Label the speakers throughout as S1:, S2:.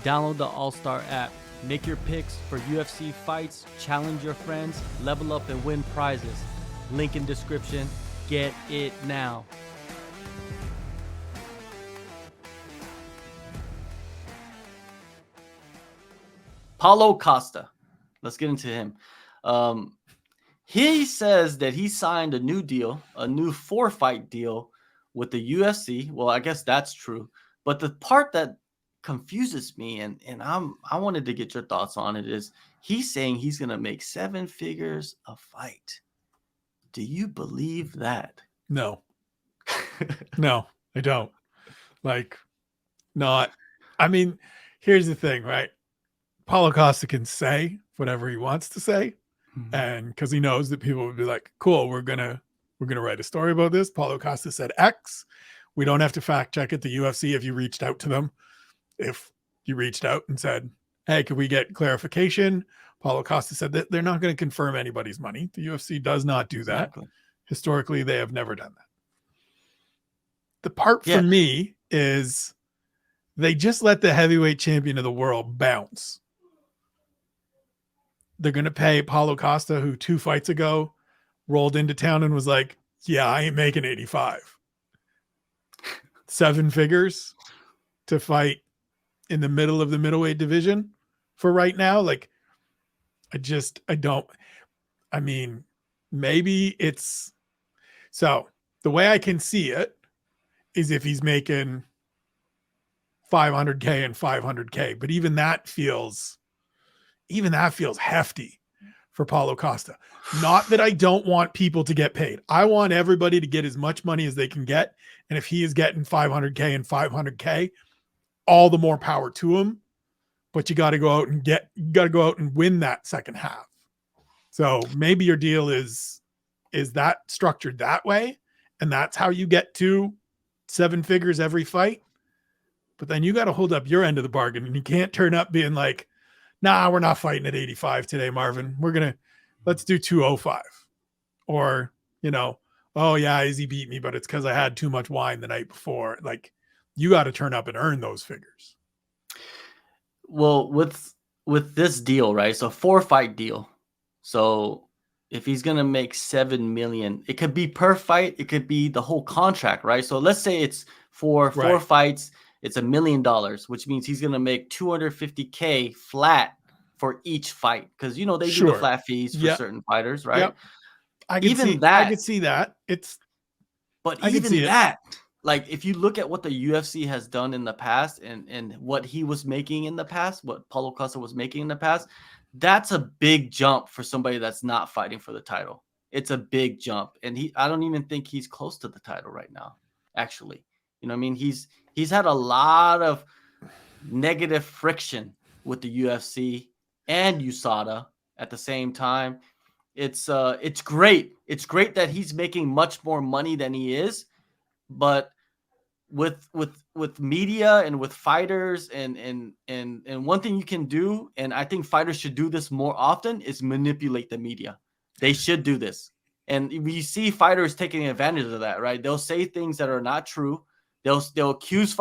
S1: Download the AllStar app. Make your picks for UFC fights, challenge your friends, level up and win prizes. Link in description. Get it now. Paulo Costa. Let's get into him. He says that he signed a new deal, a new 4-fight deal with the UFC. Well, I guess that's true. But the part that confuses me, and I wanted to get your thoughts on it, is he's saying he's going to make 7 figures a fight. Do you believe that?
S2: No. No, I don't. Not. I mean, here's the thing, right? Paulo Costa can say whatever he wants to say, and because he knows that people would be like, "Cool, we're gonna write a story about this." Paulo Costa said X. We don't have to fact check it. The UFC, if you reached out to them, if you reached out and said, "Hey, can we get clarification?" Paulo Costa said that they're not going to confirm anybody's money. The UFC does not do that.
S1: Exactly.
S2: Historically, they have never done that. The part for me is they just let the heavyweight champion of the world bounce. They're going to pay Paulo Costa, who 2 fights ago rolled into town and was like, yeah, I ain't making 85. 7 figures to fight in the middle of the middleweight division for right now. Maybe it's so the way I can see it is if he's making 500K and 500K, but even that feels hefty for Paulo Costa. Not that I don't want people to get paid. I want everybody to get as much money as they can get. And if he is getting 500K and 500K, all the more power to him. But you got to go out and win that second half. So maybe your deal is that structured that way, and that's how you get to 7 figures every fight. But then you got to hold up your end of the bargain, and you can't turn up being like, nah, we're not fighting at 85 today, Marvin. Let's do 205. Or, oh yeah, Izzy beat me, but it's because I had too much wine the night before. Like, you got to turn up and earn those figures.
S1: Well, with this deal, right? So 4-fight deal. So if he's going to make 7 million, it could be per fight. It could be the whole contract, right? So let's say it's for 4 fights. It's $1 million, which means he's going to make 250K flat for each fight. Because, they do the flat fees for certain fighters, right?
S2: Yep. I could see that.
S1: Like if you look at what the UFC has done in the past and what he was making in the past, what Paulo Costa was making in the past, that's a big jump for somebody that's not fighting for the title. It's a big jump. And I don't even think he's close to the title right now, actually. He's had a lot of negative friction with the UFC and USADA at the same time. It's great. It's great that he's making much more money than he is, but with media and with fighters and one thing you can do, and I think fighters should do this more often, is manipulate the media. They should do this. And we see fighters taking advantage of that, right? They'll say things that are not true. They'll accuse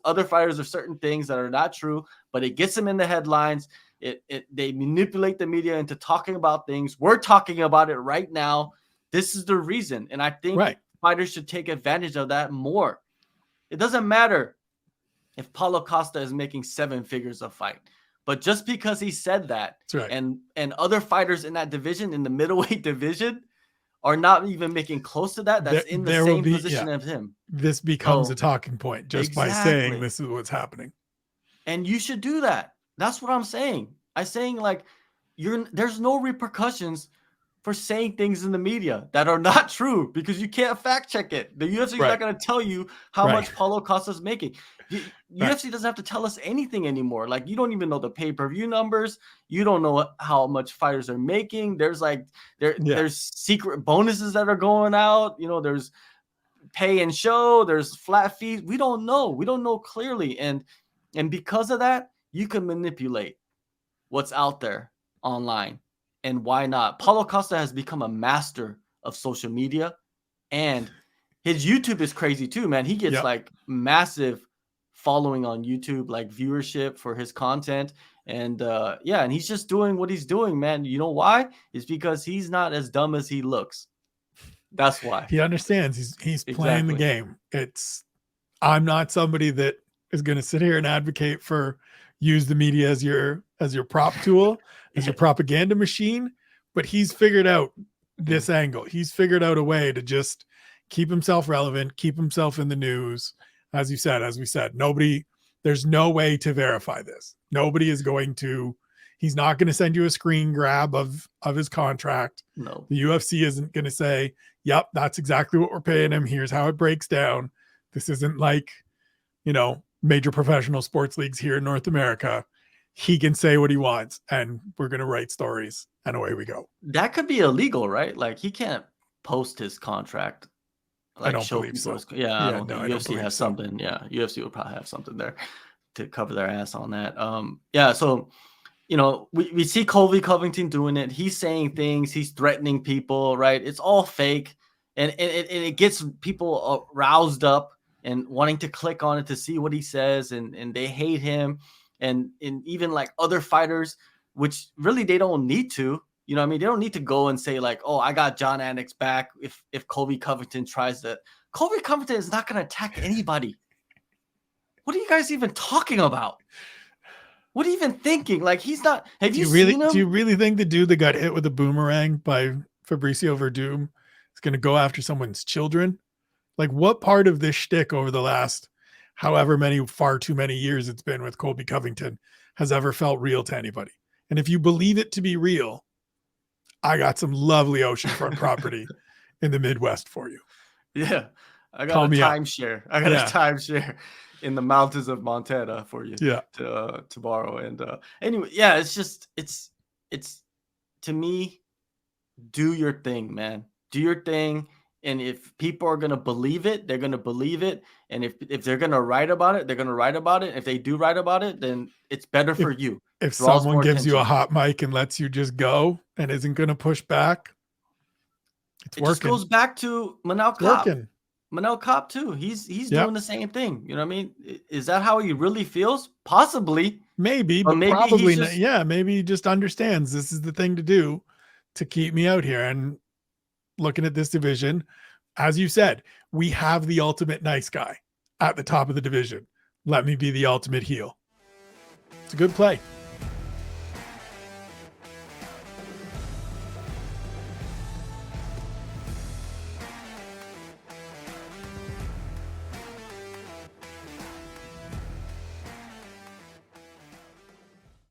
S1: other fighters of certain things that are not true, but it gets them in the headlines. They manipulate the media into talking about things. We're talking about it right now. This is the reason. And I think fighters should take advantage of that more. It doesn't matter if Paulo Costa is making 7 figures a fight, but just because he said that, and other fighters in that division, in the middleweight division, are not even making close to that. That's in the same position as him.
S2: This becomes a talking point just by saying this is what's happening.
S1: And you should do that. That's what I'm saying. I'm saying there's no repercussions for saying things in the media that are not true because you can't fact check it. The UFC is not going to tell you how much Paulo Costa is making. UFC doesn't have to tell us anything anymore. Like, you don't even know the pay-per-view numbers. You don't know how much fighters are making. There's there's secret bonuses that are going out. There's pay and show. There's flat fees. We don't know. We don't know clearly. And because of that, you can manipulate what's out there online. And why not? Paulo Costa has become a master of social media, and his YouTube is crazy too, man. He gets massive following on YouTube, like viewership for his content. And yeah, and he's just doing what he's doing, man. You know why? It's because he's not as dumb as he looks. That's why.
S2: He understands. He's playing the
S1: Exactly.
S2: game. I'm not somebody that is going to sit here and advocate for use the media as your prop tool, as your propaganda machine, but he's figured out this angle. He's figured out a way to just keep himself relevant, keep himself in the news. As we said, there's no way to verify this. Nobody is going to, he's not going to send you a screen grab of his contract.
S1: No.
S2: The UFC isn't going to say, yep, that's exactly what we're paying him. Here's how it breaks down. This isn't like, major professional sports leagues here in North America. He can say what he wants and we're going to write stories and away we go.
S1: That could be illegal, right? Like he can't post his contract.
S2: Like, I don't believe so.
S1: I don't think UFC has something. Yeah, UFC would probably have something there to cover their ass on that. Yeah, so we see Colby Covington doing it. He's saying things. He's threatening people, right? It's all fake, and it gets people roused up and wanting to click on it to see what he says, and they hate him, and even like other fighters, which really they don't need to. You know what I mean? They don't need to go and say like, oh, I got John Anik's back if Colby Covington tries to. Colby Covington is not going to attack anybody. What are you guys even talking about? What are you even thinking? Like, he's not. Have you seen him?
S2: Do you really think the dude that got hit with a boomerang by Fabricio Verdum is going to go after someone's children? Like, what part of this shtick over the last far too many years it's been with Colby Covington has ever felt real to anybody? And if you believe it to be real, I got some lovely oceanfront property in the Midwest for you.
S1: Yeah. I got a timeshare. I got a timeshare in the mountains of Montana for you to borrow. And anyway, yeah, it's to me, do your thing, man. Do your thing. And if people are going to believe it, they're going to believe it. And if they're going to write about it, they're going to write about it. If they do write about it, then it's better for you.
S2: If someone gives you a hot mic and lets you just go and isn't going to push back,
S1: it just goes back to Manel Kopp. Manel Kopp too. He's doing the same thing. You know what I mean? Is that how he really feels? Possibly.
S2: Maybe, but maybe probably not. Yeah, maybe he just understands this is the thing to do to keep me out here. And looking at this division, as you said, we have the ultimate nice guy at the top of the division. Let me be the ultimate heel. It's a good play.